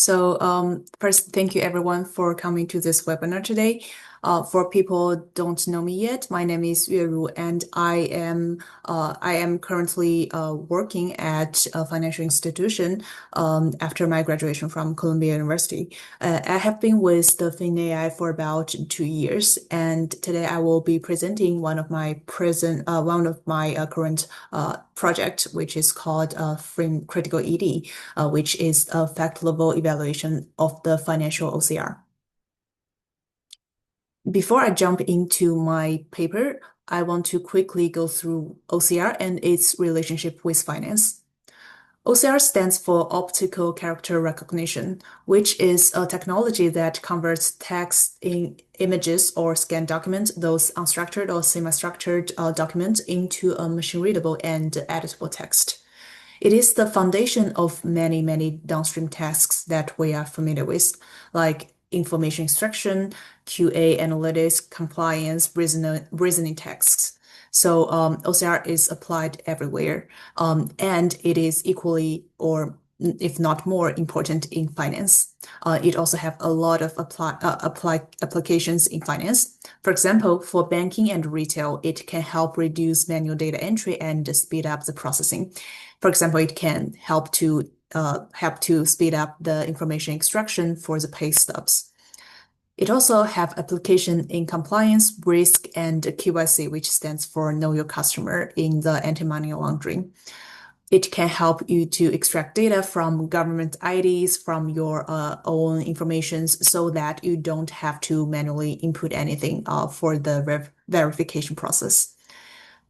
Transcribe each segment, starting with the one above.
First, thank you everyone for coming to this webinar today. For people who don't know me yet, my name is Yueru, and I am currently working at a financial institution after my graduation from Columbia University. I have been with the FinAI for about 2 years, and today I will be presenting one of my current project, which is called FinCriticalED, which is a fact-level evaluation of the financial OCR. Before I jump into my paper, I want to quickly go through OCR and its relationship with finance. OCR stands for Optical Character Recognition, which is a technology that converts text in images or scanned documents, those unstructured or semi-structured documents, into a machine-readable and editable text. It is the foundation of many, many downstream tasks that we are familiar with, like information extraction, QA analytics, compliance, reasoning tasks. So OCR is applied everywhere, and it is equally or if not more important in finance. It also have a lot of applications in finance. For example, for banking and retail, it can help reduce manual data entry and speed up the processing. For example, it can help to speed up the information extraction for the pay stubs. It also have application in compliance, risk, and KYC, which stands for Know Your Customer in the anti-money laundering. It can help you to extract data from government IDs, from your own information, so that you don't have to manually input anything for the verification process.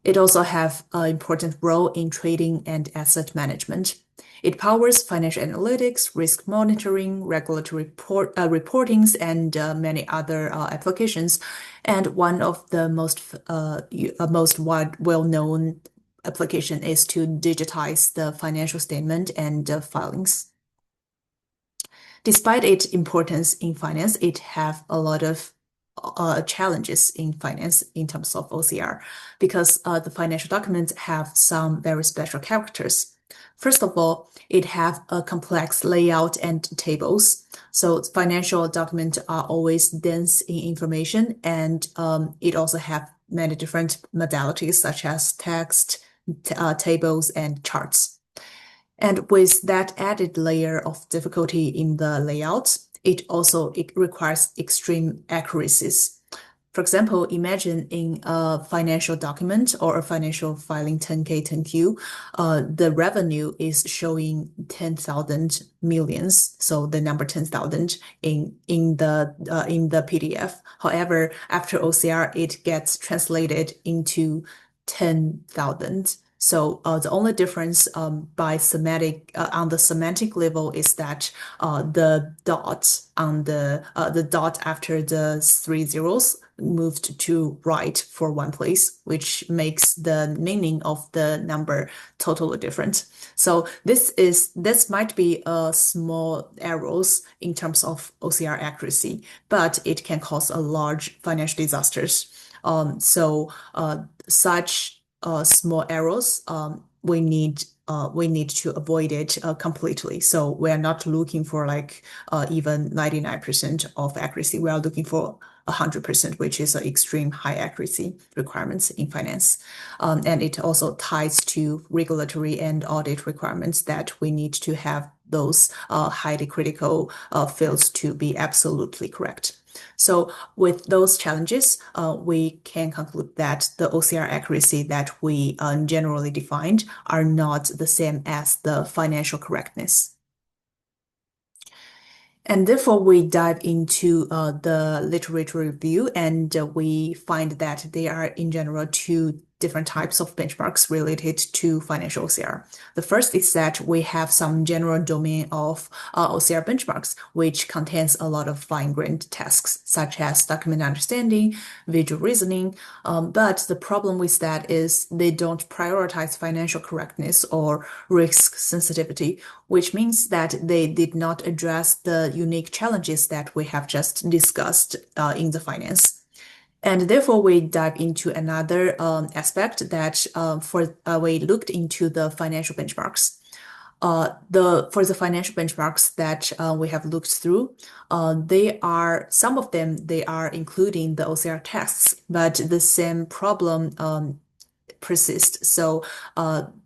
It also have an important role in trading and asset management. It powers financial analytics, risk monitoring, regulatory reportings, and many other applications. And one of the most well-known application is to digitize the financial statement and filings. Despite its importance in finance, it have a lot of challenges in finance in terms of OCR, because the financial documents have some very special characters. First of all, it have a complex layout and tables. So financial documents are always dense in information, and it also have many different modalities such as text, tables, and charts. And with that added layer of difficulty in the layout, it requires extreme accuracies. For example, imagine in a financial document or a financial filing 10K, 10Q, the revenue is showing 10,000 millions, so the number 10,000 in the PDF. However, after OCR, it gets translated into 10,000. So the only difference on the semantic level is that the dot after the 3 zeros moved to right for one place, which makes the meaning of the number totally different. So this might be a small errors in terms of OCR accuracy, but it can cause a large financial disasters. Such small errors, we need to avoid it completely. So we are not looking for even 99% of accuracy. We are looking for 100%, which is an extreme high accuracy requirements in finance. And it also ties to regulatory and audit requirements that we need to have those highly critical fields to be absolutely correct. So with those challenges, we can conclude that the OCR accuracy that we generally defined are not the same as the financial correctness. And therefore, we dive into the literature review, and we find that there are in general two different types of benchmarks related to financial OCR. The first is that we have some general domain of OCR benchmarks, which contains a lot of fine-grained tasks, such as document understanding, visual reasoning. But the problem with that is they don't prioritize financial correctness or risk sensitivity, which means that they did not address the unique challenges that we have just discussed in the finance. And therefore, we dive into another aspect that we looked into the financial benchmarks. For the financial benchmarks that we have looked through, some of them they are including the OCR tests, but the same problem persist. So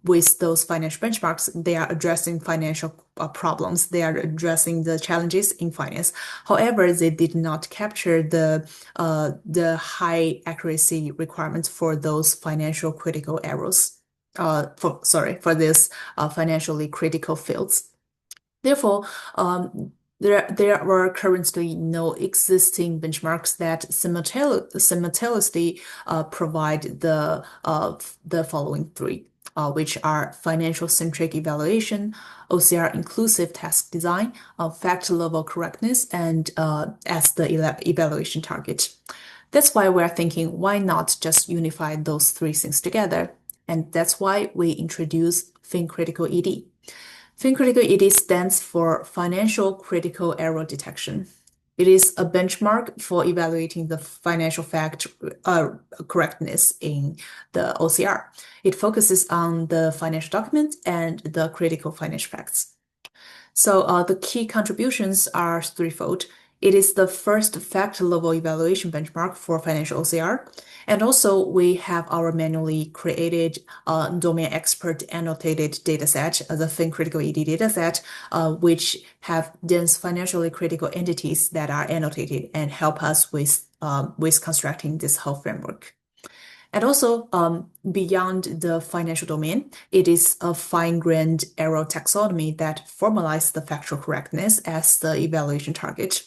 with those financial benchmarks, they are addressing financial problems. They are addressing the challenges in finance. However, they did not capture the high accuracy requirements for those financial critical errors. For this financially critical fields. Therefore, there are currently no existing benchmarks that simultaneously provide the following three, which are financial centric evaluation, OCR inclusive task design, fact level correctness, and as the evaluation target. That's why we're thinking, why not just unify those three things together? And that's why we introduce FinCriticalED. FinCriticalED stands for Financial Critical Error Detection. It is a benchmark for evaluating the financial fact correctness in the OCR. It focuses on the financial document and the critical financial facts. So the key contributions are threefold. It is the first fact level evaluation benchmark for financial OCR. And also we have our manually created domain expert annotated dataset, the FinCriticalED dataset, which have dense financially critical entities that are annotated and help us with constructing this whole framework. And also, beyond the financial domain, it is a fine-grained error taxonomy that formalizes the factual correctness as the evaluation target.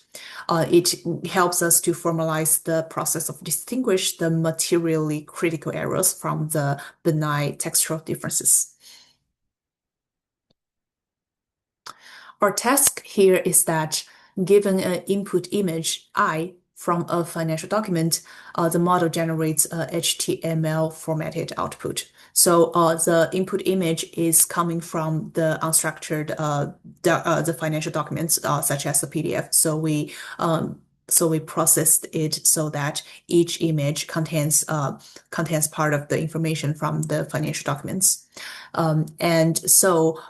It helps us to formalize the process of distinguish the materially critical errors from the benign textual differences. Our task here is that given an input image I from a financial document, the model generates a HTML formatted output. So the input image is coming from the unstructured the financial documents such as the PDF. So we processed it so that each image contains part of the information from the financial documents. And so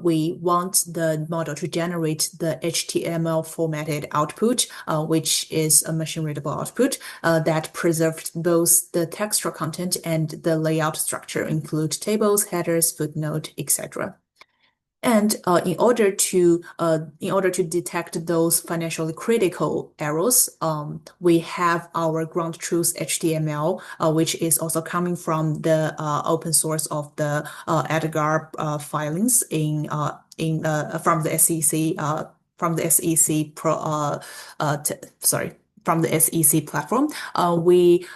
we want the model to generate the HTML formatted output, which is a machine readable output that preserves both the textual content and the layout structure, include tables, headers, footnote, etc. And in order to detect those financially critical errors, we have our ground truth HTML, which is also coming from the open source of the Edgar filings from the SEC platform. We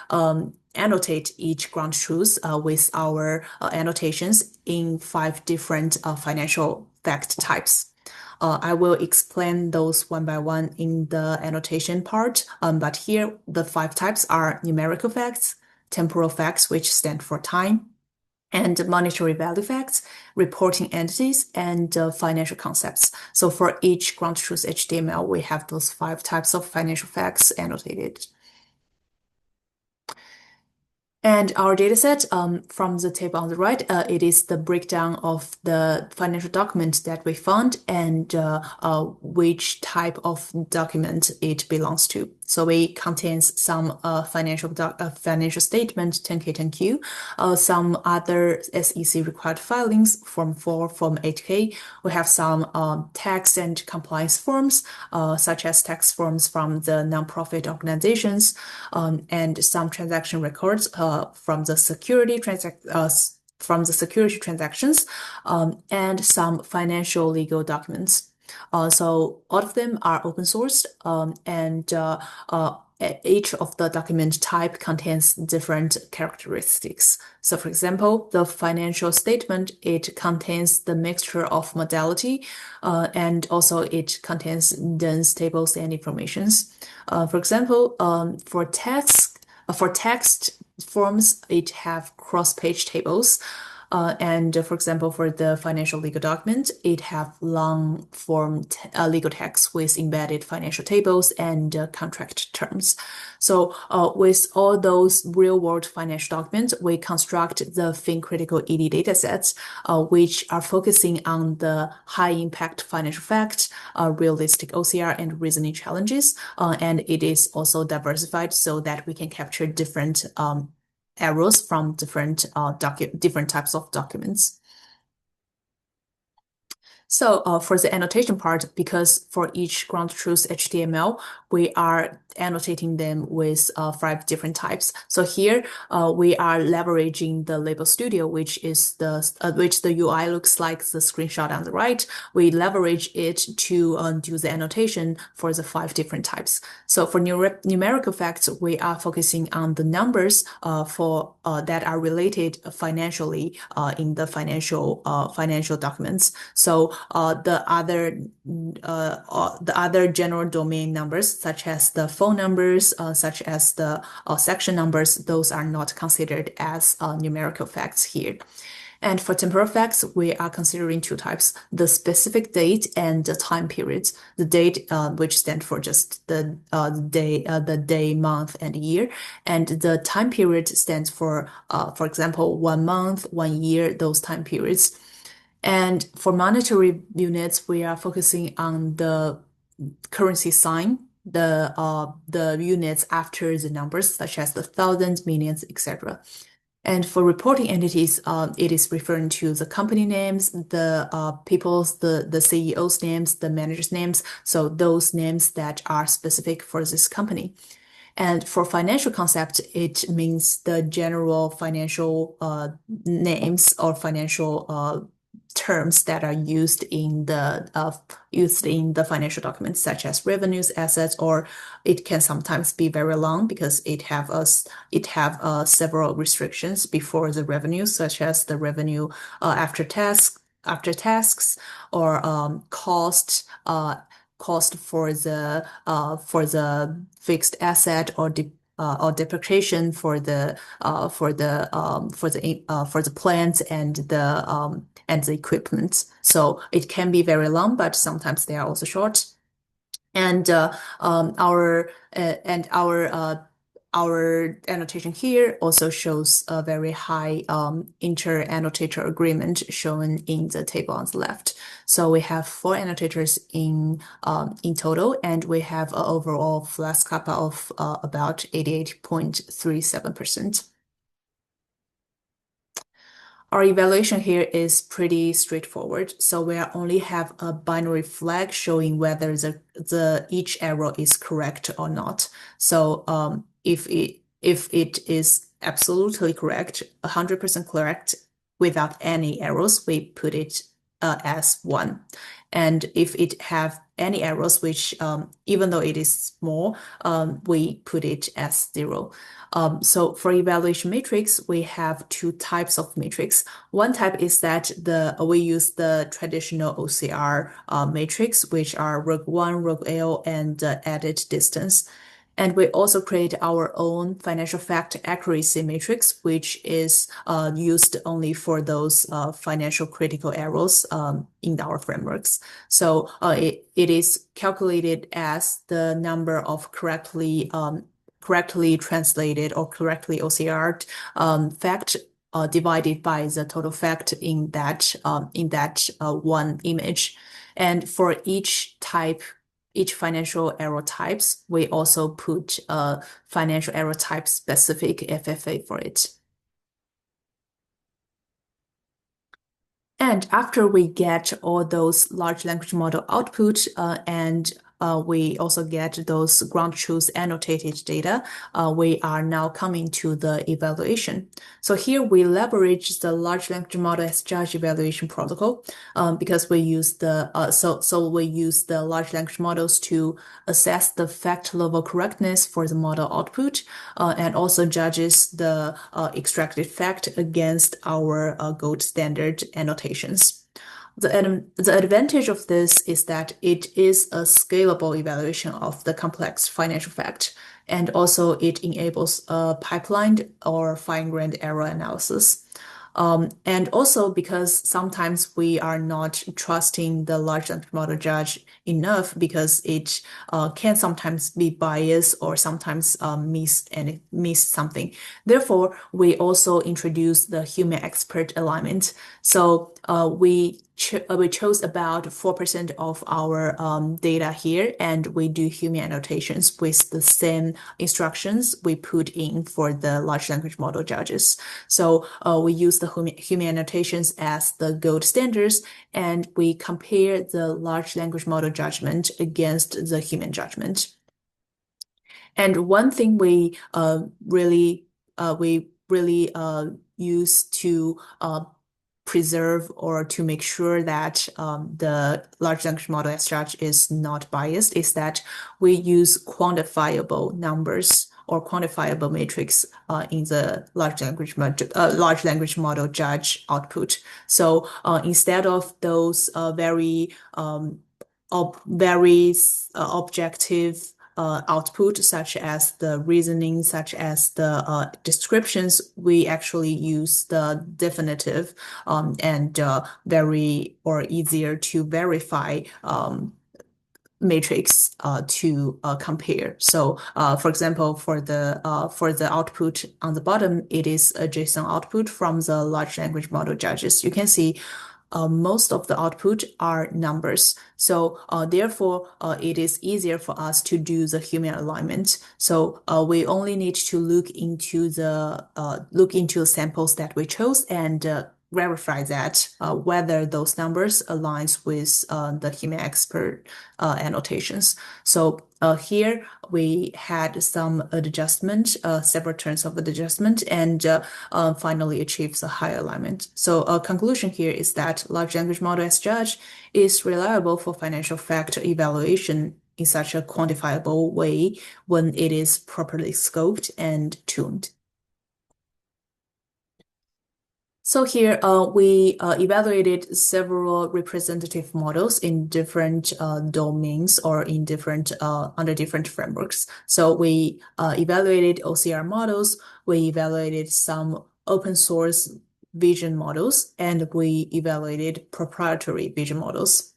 annotate each ground truth with our annotations in 5 different financial fact types. I will explain those one by one in the annotation part, but here the 5 types are numerical facts, temporal facts, which stand for time, and monetary value facts, reporting entities, and financial concepts. So for each ground truth HTML, we have those 5 types of financial facts annotated. And our dataset, from the table on the right, it is the breakdown of the financial document that we found and which type of document it belongs to. So it contains some financial statement, 10K, 10Q, some other SEC required filings, Form 4, Form 8K. We have some tax and compliance forms, such as tax forms from the nonprofit organizations, and some transaction records from the security transactions, and some financial legal documents. So all of them are open sourced, and each of the document type contains different characteristics. So for example, the financial statement, it contains the mixture of modality, and also it contains dense tables and informations. For example, for text forms, it have cross-page tables. And for example, for the financial legal document, it have long form legal text with embedded financial tables and contract terms. So with all those real world financial documents, we construct the FinCriticalED datasets, which are focusing on the high impact financial facts, realistic OCR and reasoning challenges. And it is also diversified so that we can capture different errors from different types of documents. So for the annotation part, because for each ground truth HTML, we are annotating them with 5 different types. So here we are leveraging the Label Studio, which is which the UI looks like the screenshot on the right. We leverage it to do the annotation for the 5 different types. So for numerical facts, we are focusing on the numbers for that are related financially in the financial documents. So the other general domain numbers, such as the phone numbers, such as the section numbers, those are not considered as numerical facts here. And for temporal facts, we are considering 2 types, the specific date and the time periods. The date, which stands for just the day, month, and year. And the time period stands for example, 1 month, 1 year, those time periods. And for monetary units, we are focusing on the currency sign, the units after the numbers, such as the thousands, millions, etc. And for reporting entities, it is referring to the company names, the the CEO's names, the managers' names. So those names that are specific for this company. And for financial concept, it means the general financial names or financial terms that are used in the financial documents, such as revenues, assets, or it can sometimes be very long because it have several restrictions before the revenue, such as the revenue after tasks, or cost for the fixed asset or depreciation for the plants and the equipment. So it can be very long, but sometimes they are also short. And our annotation here also shows a very high inter-annotator agreement shown in the table on the left. So we have 4 annotators in total, and we have an overall flash kappa of about 88.37%. Our evaluation here is pretty straightforward. So we only have a binary flag showing whether each error is correct or not. So if it is absolutely correct, 100% correct without any errors, we put it as 1. And if it have any errors, which even though it is small, we put it as 0. So for evaluation matrix, we have 2 types of matrix. One type is that we use the traditional OCR matrix, which are ROUGE1, ROUGE-L, and added distance. And we also create our own financial fact accuracy matrix, which is used only for those financial critical errors in our frameworks. So it is calculated as the number of correctly translated or correctly OCR'd fact divided by the total fact in that one image. And for each financial error types, we also put a financial error type specific FFA for it. And after we get all those large language model output and we also get those ground truth annotated data, we are now coming to the evaluation. So here we leverage the large language model as judge evaluation protocol because we use we use the large language models to assess the fact level correctness for the model output and also judges the extracted fact against our gold standard annotations. The advantage of this is that it is a scalable evaluation of the complex financial fact, and also it enables a pipelined or fine-grained error analysis. And also because sometimes we are not trusting the large language model judge enough because it can sometimes be biased or sometimes miss something. Therefore, we also introduce the human expert alignment. So we chose about 4% of our data here, and we do human annotations with the same instructions we put in for the large language model judges. So we use the human annotations as the gold standards, and we compare the large language model judgment against the human judgment. And one thing we really use to preserve or to make sure that the large language model as such is not biased is that we use quantifiable numbers or quantifiable metrics in the large language model judge output. So instead of those very objective output, such as the reasoning, such as the descriptions, we actually use the definitive and very or easier to verify matrix to compare. So, for example, for the output on the bottom, it is a JSON output from the large language model judges. You can see most of the output are numbers. So therefore, it is easier for us to do the human alignment. So we only need to look into the samples that we chose and verify that whether those numbers aligns with the human expert annotations. So here we had some adjustment, several turns of adjustment, and finally achieves a high alignment. So a conclusion here is that large language model as judge is reliable for financial fact evaluation in such a quantifiable way when it is properly scoped and tuned. So here we evaluated several representative models in different domains or in different under different frameworks. So we evaluated OCR models, we evaluated some open source vision models, and we evaluated proprietary vision models.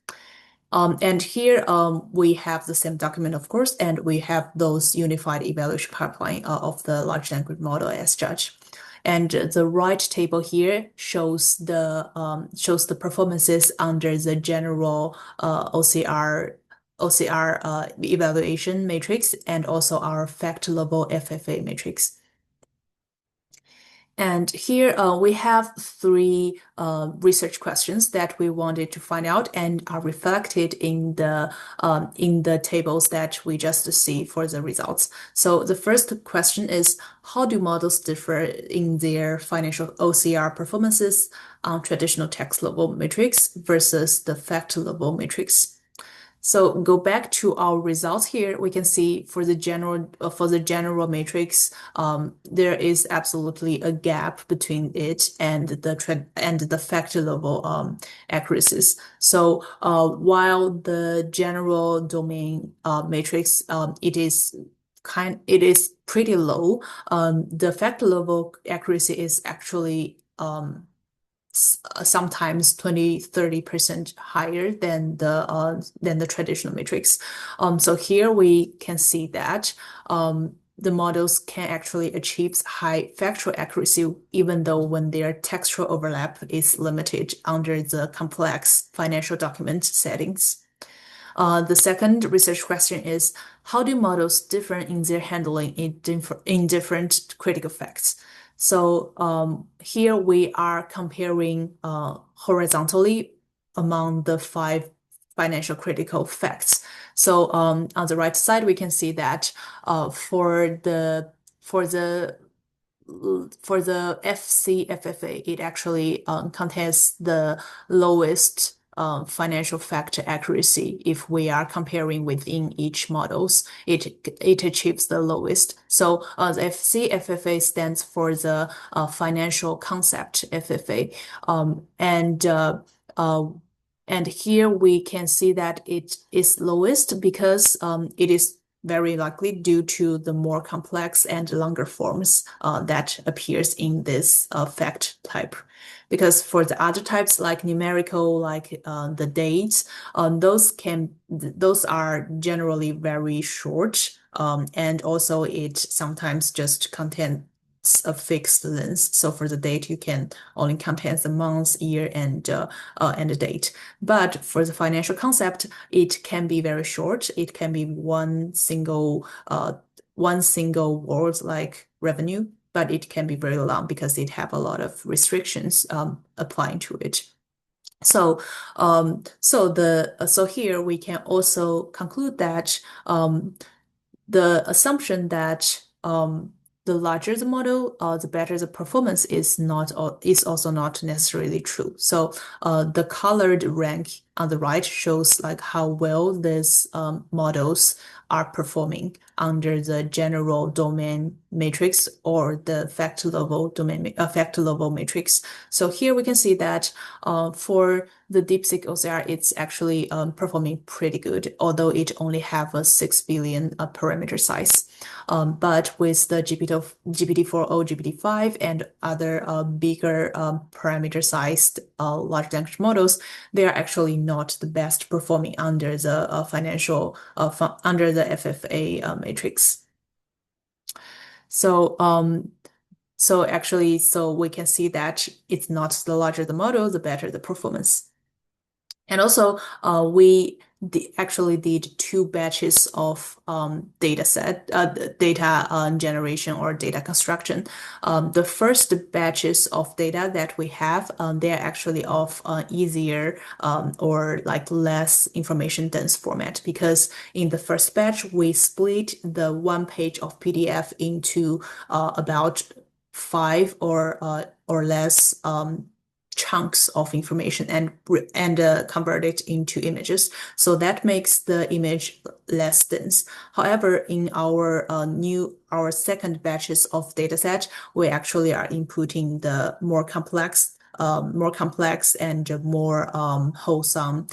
And here we have the same document, of course, and we have those unified evaluation pipeline of the large language model as judge. And the right table here shows the performances under the general OCR evaluation matrix and also our fact level FFA matrix. And here we have three research questions that we wanted to find out and are reflected in the tables that we just see for the results. So the first question is, how do models differ in their financial OCR performances on traditional text level matrix versus the fact level matrix? So go back to our results here. We can see for the general matrix, there is absolutely a gap between it and the fact level accuracies. So while the general domain matrix it is pretty low, the fact level accuracy is actually sometimes 20-30% higher than the traditional matrix. So here we can see that the models can actually achieve high factual accuracy even though when their textual overlap is limited under the complex financial document settings. The second research question is, how do models differ in their handling in different critical facts? So here we are comparing horizontally among the 5 financial critical facts. So on the right side, we can see that for the FCFFA, it actually contains the lowest financial fact accuracy. If we are comparing within each models, it achieves the lowest. So the FCFFA stands for the financial concept FFA, and here we can see that it is lowest because it is very likely due to the more complex and longer forms that appears in this fact type. Because for the other types like numerical, like the dates, those are generally very short, and also it sometimes just contains a fixed length. So for the date, you can only contain the month, year, and the date. But for the financial concept, it can be very short. It can be one single word like revenue, but it can be very long because it have a lot of restrictions applying to it. So here we can also conclude that the assumption that the larger the model, the better the performance is also not necessarily true. So the colored rank on the right shows like how well these models are performing under the general domain matrix or the fact level matrix. So here we can see that for the DeepSeek OCR, it's actually performing pretty good, although it only have a 6 billion parameter size. But with the GPT-4o, GPT-5, and other bigger parameter-sized large language models, they are actually not the best performing under the under the FFA matrix. So we can see that it's not the larger the model, the better the performance. And also, we actually did 2 batches of data generation or data construction. The first batches of data that we have, they're actually of easier or like less information dense format, because in the first batch, we split the 1 page of PDF into about 5 or less chunks of information and convert it into images. So that makes the image less dense. However, in our second batches of dataset, we actually are inputting the more complex and more wholesome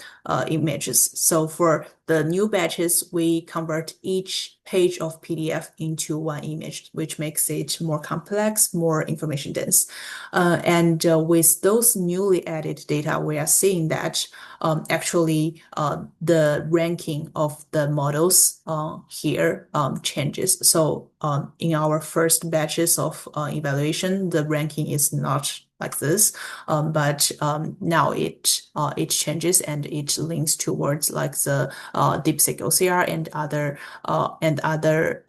images. So for the new batches, we convert each page of PDF into 1 image, which makes it more complex, more information dense. And with those newly added data, we are seeing that actually the ranking of the models here changes. So in our first batches of evaluation, the ranking is not like this, but now it changes and it links towards like the DeepSeek OCR and other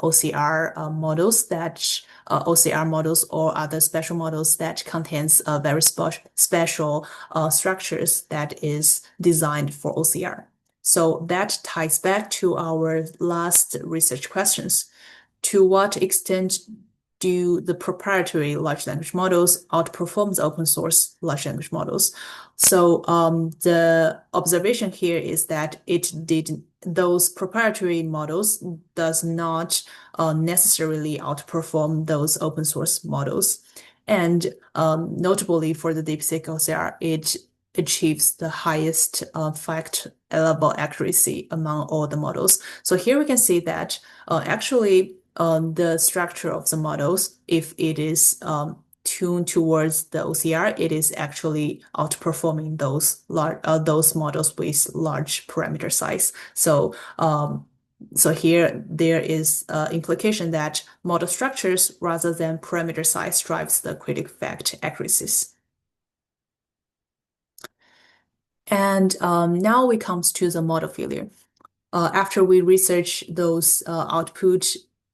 OCR models that OCR models or other special models that contains very special structures that is designed for OCR. So that ties back to our last research questions. To what extent do the proprietary large language models outperform the open source large language models? So the observation here is that those proprietary models does not necessarily outperform those open source models. And notably for the DeepSeek OCR, it achieves the highest fact level accuracy among all the models. So here we can see that actually the structure of the models, if it is tuned towards the OCR, it is actually outperforming those models with large parameter size. So here there is implication that model structures rather than parameter size drives the critical fact accuracies. And now we comes to the model failure. After we research those output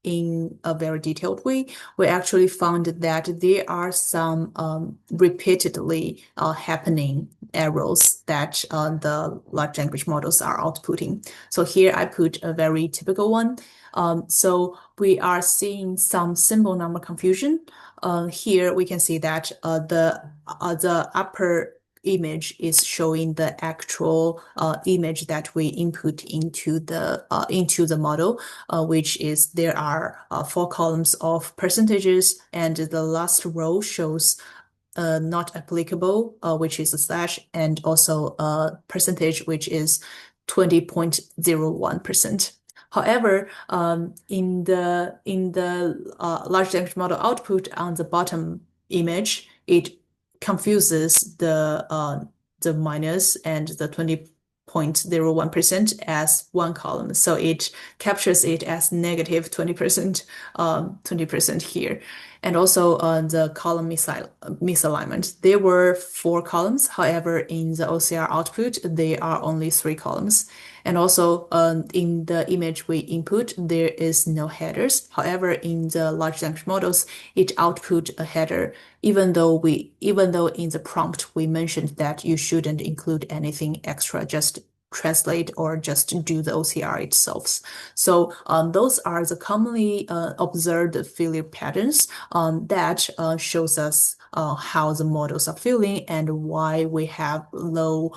in a very detailed way, we actually found that there are some repeatedly happening errors that the large language models are outputting. So here I put a very typical one. So we are seeing some symbol number confusion. Here we can see that the upper image is showing the actual image that we input into the model, which is there are 4 columns of percentages, and the last row shows not applicable, which is a slash, and also a percentage, which is 20.01%. However, in the large language model output on the bottom image, it confuses the minus and the 20.01% as one column. So it captures it as negative 20%, 20% here. And also the column misalignment. There were 4 columns. However, in the OCR output, there are only 3 columns. And also in the image we input, there is no headers. However, in the large language models, it output a header, even though in the prompt we mentioned that you shouldn't include anything extra, just translate or just do the OCR itself. So those are the commonly observed failure patterns that shows us how the models are failing and why we have low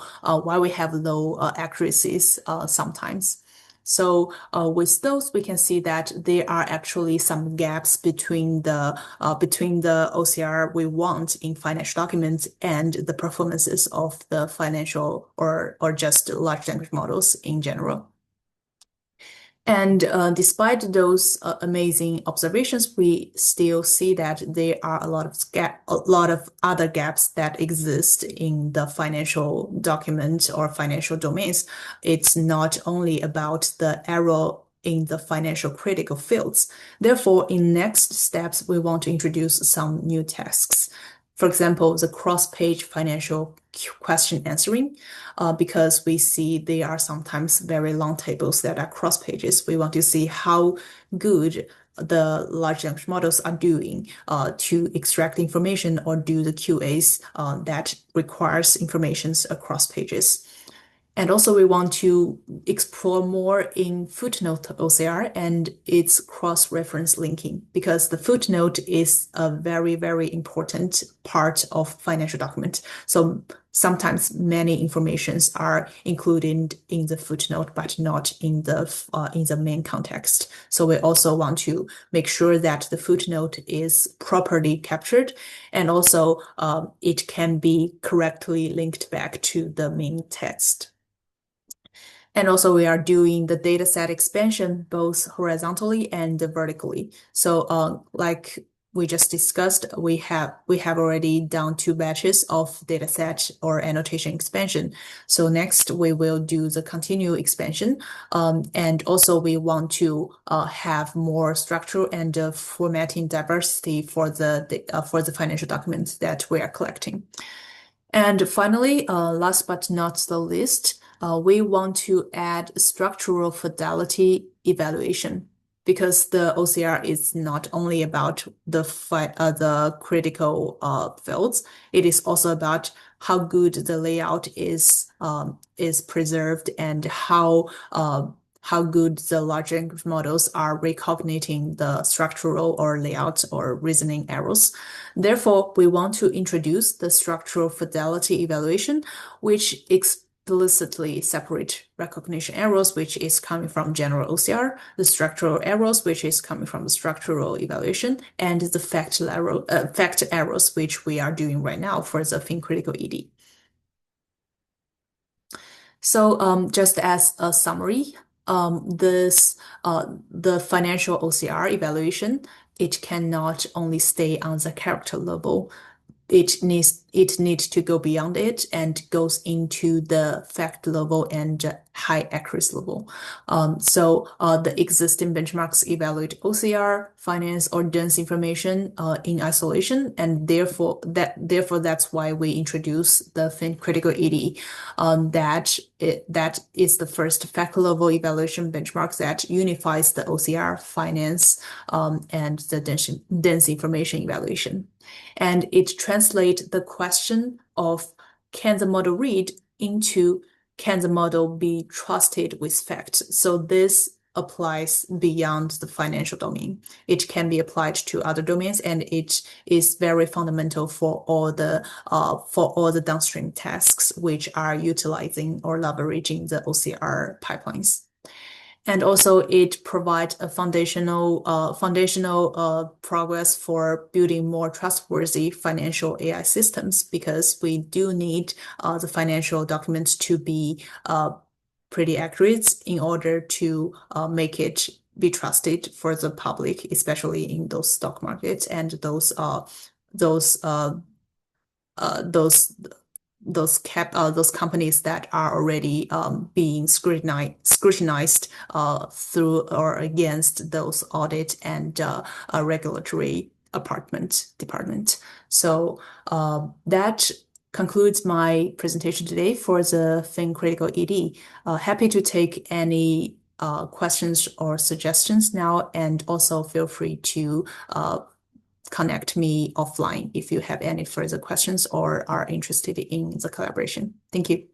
accuracies sometimes. So with those, we can see that there are actually some gaps between the OCR we want in financial documents and the performances of the financial or just large language models in general. And despite those amazing observations, we still see that there are a lot of other gaps that exist in the financial document or financial domains. It's not only about the error in the financial critical fields. Therefore, in next steps, we want to introduce some new tasks. For example, the cross-page financial question answering, because we see there are sometimes very long tables that are cross pages. We want to see how good the large language models are doing to extract information or do the QAs that requires informations across pages. And also we want to explore more in footnote OCR and its cross-reference linking, because the footnote is a very, very important part of financial document. So sometimes many informations are included in the footnote, but not in the main context. So we also want to make sure that the footnote is properly captured, and also it can be correctly linked back to the main text. And also we are doing the dataset expansion both horizontally and vertically. So like we just discussed, we have already done 2 batches of dataset or annotation expansion. So next we will do the continual expansion. And also we want to have more structural and formatting diversity for the financial documents that we are collecting. And finally, last but not the least, we want to add structural fidelity evaluation, because the OCR is not only about the critical fields. It is also about how good the layout is preserved and how good the large language models are recognizing the structural or layout or reasoning errors. Therefore, we want to introduce the structural fidelity evaluation, which explicitly separate recognition errors, which is coming from general OCR, the structural errors, which is coming from the structural evaluation, and the fact errors, which we are doing right now for the FinCriticalED. So just as a summary, the financial OCR evaluation, it cannot only stay on the character level. It needs to go beyond it and goes into the fact level and high accuracy level. So the existing benchmarks evaluate OCR, finance, or dense information in isolation, and therefore that's why we introduce the FinCriticalED. That is the first fact level evaluation benchmark that unifies the OCR, finance, and the dense information evaluation. And it translates the question of can the model read into can the model be trusted with facts. So this applies beyond the financial domain. It can be applied to other domains, and it is very fundamental for all the downstream tasks which are utilizing or leveraging the OCR pipelines. And also it provides a foundational progress for building more trustworthy financial AI systems, because we do need the financial documents to be pretty accurate in order to make it be trusted for the public, especially in those stock markets and those companies that are already being scrutinized through or against those audit and regulatory department. So that concludes my presentation today for the FinCriticalED. Happy to take any questions or suggestions now, and also feel free to connect me offline if you have any further questions or are interested in the collaboration. Thank you.